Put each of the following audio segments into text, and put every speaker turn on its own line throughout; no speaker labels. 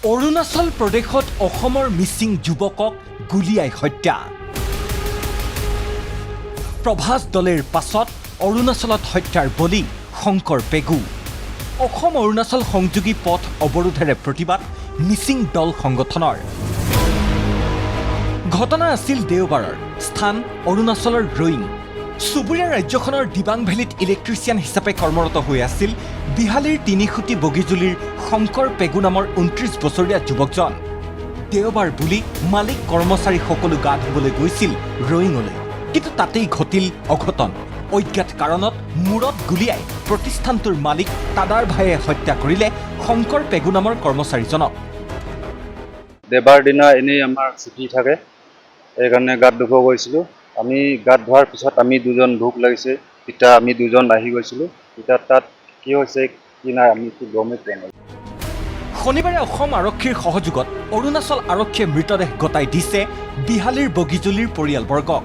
অৰুণাচল প্ৰদেশত অসমৰ মিচিং যুৱকক গুলিয়াই হত্যা। প্ৰভাস দলেৰ পাছত অৰুণাচলত হত্যাৰ বলি শংকৰ পেগু। অসম অৰুণাচল সংযোগী পথ অৱৰোধেৰে প্ৰতিবাদ মিচিং দল সংগঠনৰ। ঘটনা আছিল দেওবাৰৰ, স্থান অৰুণাচলৰ ৰয়িং। চুবুৰীয়া ৰাজ্যখনৰ দিবাং ভেলীত ইলেক্ট্ৰিচিয়ান হিচাপে কৰ্মৰত হৈ আছিল বিহালীৰ তিনিখুটি বগীজুলিৰ শংকৰ পেগু নামৰ ২৯ বছৰীয়া যুৱকজন। দেওবাৰ বুলি মালিক কৰ্মচাৰী সকলো গা ধুবলৈ গৈছিল ৰয়িঙলৈ, কিন্তু তাতেই ঘটিল অঘটন। অজ্ঞাত কাৰণত মূৰত গুলিয়াই প্ৰতিষ্ঠানটোৰ মালিক তাদাৰ ভায়ে হত্যা কৰিলে শংকৰ পেগু নামৰ কৰ্মচাৰীজনক।
দেওবাৰ দিনা এনেই আমাৰ ছুটি থাকে, সেইকাৰণে গাত ধুব গৈছিলোঁ। আমি গাত ধোৱাৰ পিছত আমি দুজন ভোক লাগিছে, তেতিয়া আমি দুজন আহি গৈছিলোঁ। তেতিয়া তাত কি হৈছে কি নাই আমি গমেই পোৱা নাই।
শনিবাৰে অসম আৰক্ষীৰ সহযোগত অৰুণাচল আৰক্ষীয়ে মৃতদেহ গতাই দিছে বিহালীৰ বগীজুলিৰ পৰিয়ালবৰ্গক।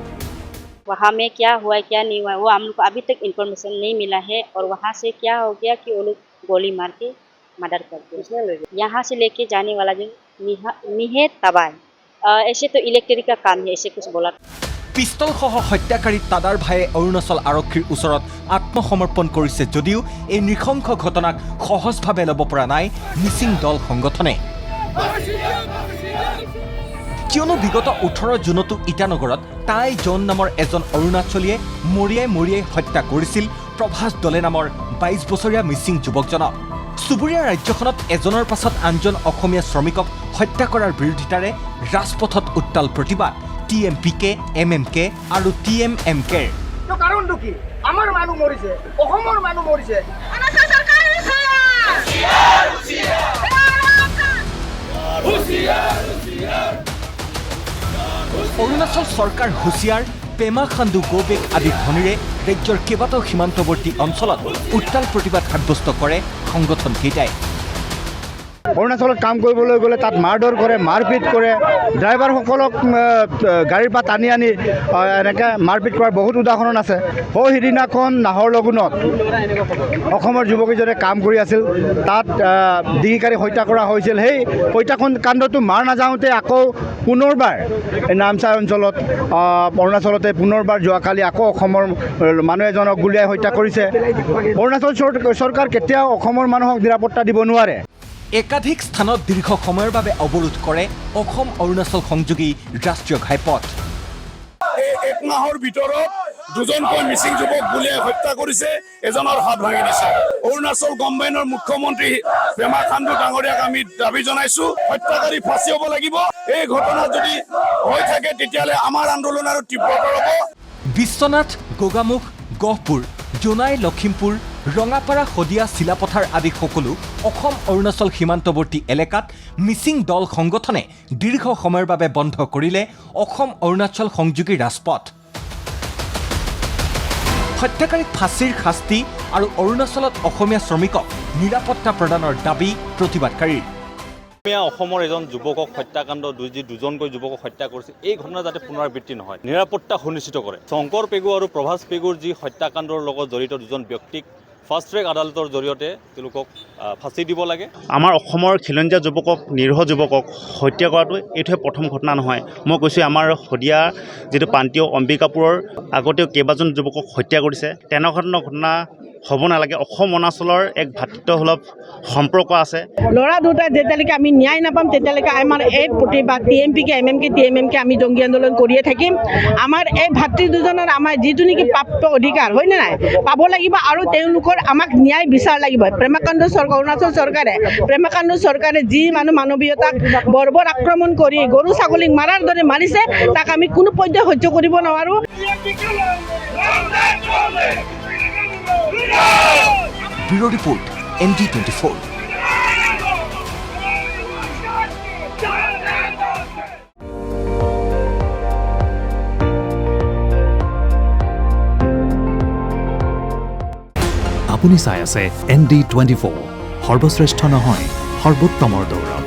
वहाँ में क्या हुआ क्या नहीं हुआ वो हम लोग को अभी तक इन्फॉर्मेशन नहीं मिला है, और वहाँ से क्या हो गया कि वो लोग गोली मार के मर्डर कर दिया। यहाँ से लेके जाने वाला जो मिहे तबाय, ऐसे तो इलेक्ट्रिक का काम है, ऐसे कुछ बोला।
পিষ্টল সহ হত্যাকাৰী তাদাৰ ভায়ে অৰুণাচল আৰক্ষীৰ ওচৰত আত্মসমৰ্পণ কৰিছে যদিও এই নৃশংস ঘটনাক সহজভাৱে ল'ব পৰা নাই মিচিং দল সংগঠনে। কিয়নো বিগত 18 জুনতো ইটানগৰত তাই জন নামৰ এজন অৰুণাচলীয়ে মৰিয়াই হত্যা কৰিছিল প্ৰভাস দলে নামৰ 22 বছৰীয়া মিচিং যুৱকজনক। চুবুৰীয়া ৰাজ্যখনত এজনৰ পাছত আনজন অসমীয়া শ্ৰমিকক হত্যা কৰাৰ বিৰোধিতাৰে ৰাজপথত উত্তাল প্ৰতিবাদ TMPK, MMK আৰু TMMKৰ।
কাৰণটো কি? আমাৰ মানুহ মৰিছে, অসমৰ মানুহ মৰিছে।
অৰুণাচল চৰকাৰ হুঁচিয়াৰ, পেমা খাণ্ডু গো বেক আদি ধ্বনিৰে ৰাজ্যৰ কেইবাটাও সীমান্তৱৰ্তী অঞ্চলত উত্তাল প্ৰতিবাদ সাব্যস্ত কৰে সংগঠনকেইটাই।
অৰুণাচলত কাম কৰিবলৈ গ'লে তাত মাৰধৰ কৰে, মাৰপিট কৰে, ড্ৰাইভাৰসকলক গাড়ীৰ পৰা টানি আনি এনেকৈ মাৰপিট কৰাৰ বহুত উদাহৰণ আছে। সিদিনাখন নাহৰ লগুণত অসমৰ যুৱকীজনে কাম কৰি আছিল, তাত ডিঙিকাৰী হত্যা কৰা হৈছিল। সেই হত্যাকাণ্ডটো মাৰ নাযাওঁতে আকৌ পুনৰবাৰ নামচাই অঞ্চলত অৰুণাচলতে পুনৰবাৰ যোৱাকালি আকৌ অসমৰ মানুহ এজনক গুলীয়াই হত্যা কৰিছে। অৰুণাচল চৰকাৰ কেতিয়াও অসমৰ মানুহক নিৰাপত্তা দিব নোৱাৰে।
একাধিক স্থানত দীৰ্ঘ সময়ৰ বাবে অৱৰোধ কৰে অসম অৰুণাচল সংযোগী ৰাষ্ট্ৰীয় ঘাইপথ।
এক মাহৰ ভিতৰত দুজনকৈ মিচিং যুৱক গুলীয়াই হত্যা কৰিছে, এজনৰ হাত ভাঙি দিছে। অৰুণাচল গভৰ্ণমেণ্টৰ মুখ্যমন্ত্ৰী পেমা খাণ্ডু ডাঙৰীয়াক আমি দাবী জনাইছো, হত্যাকাৰী ফাঁচি হ'ব লাগিব। এই ঘটনা যদি হৈ থাকে তেতিয়াহ'লে আমাৰ আন্দোলন আৰু তীব্ৰতৰ হ'ব।
বিশ্বনাথ, গোগামুখ, গহপুৰ, জোনাই, লখিমপুৰ, ৰঙাপাৰা, শদিয়া, চিলাপথাৰ আদি সকলো অসম অৰুণাচল সীমান্তৱৰ্তী এলেকাত মিচিং দল সংগঠনে দীৰ্ঘ সময়ৰ বাবে বন্ধ কৰিলে অসম অৰুণাচল সংযোগী ৰাজপথ। হত্যাকাৰীক ফাঁচীৰ শাস্তি আৰু অৰুণাচলত অসমীয়া শ্ৰমিকক নিৰাপত্তা প্ৰদানৰ দাবী প্ৰতিবাদকাৰীৰ।
অসমৰ এজন যুৱকক হত্যাকাণ্ড দুজনকৈ যুৱকক হত্যা কৰিছে, এই ঘটনা যাতে পুনৰাবৃত্তি নহয়, নিৰাপত্তা সুনিশ্চিত কৰে। শংকৰ পেগু আৰু প্ৰভাস পেগুৰ যি হত্যাকাণ্ডৰ লগত জড়িত দুজন ব্যক্তিক ফাষ্ট ট্ৰেক আদালতৰ জৰিয়তে তেওঁলোকক ফাঁচি দিব লাগে।
আমাৰ অসমৰ খিলঞ্জীয়া যুৱকক, নিৰীহ যুৱকক হত্যা কৰাটো এইটোৱে প্ৰথম ঘটনা নহয়। মই কৈছোঁ আমাৰ শদিয়া যিটো প্ৰান্তীয় অম্বিকাপুৰৰ আগতেও কেইবাজন যুৱকক হত্যা কৰিছে, তেনেকুৱা ধৰণৰ ঘটনা হ'ব নালাগে। অসম অৰুণাচলৰ এক ভাতৃত্বসুলভ সম্পৰ্ক আছে।
ল'ৰা দুটা যেতিয়ালৈকে আমি ন্যায় নাপাম তেতিয়ালৈকে আমাৰ এই প্ৰতিবাদ TMPK, MMK, TMMK আমি জংগী আন্দোলন কৰিয়ে থাকিম। আমাৰ এই ভাতৃ দুজনৰ আমাৰ যিটো নেকি প্ৰাপ্ত অধিকাৰ হয়নে নাই পাব লাগিব, আৰু তেওঁলোকৰ আমাক ন্যায় বিচাৰ লাগিব। পেমা খাণ্ডু চৰকাৰ, অৰুণাচল চৰকাৰে, পেমা খাণ্ডু চৰকাৰে যি মানৱীয়তাক বৰ্বৰ আক্ৰমণ কৰি গৰু ছাগলীক মাৰাৰ দৰে মাৰিছে, তাক আমি কোনো পৰ্যায়ত সহ্য কৰিব নোৱাৰোঁ।
Bureau report ND24।
আপুনি চাই আছে ND24, সৰ্বশ্ৰেষ্ঠ নহয়, সৰ্বোত্তমৰ দৌৰ।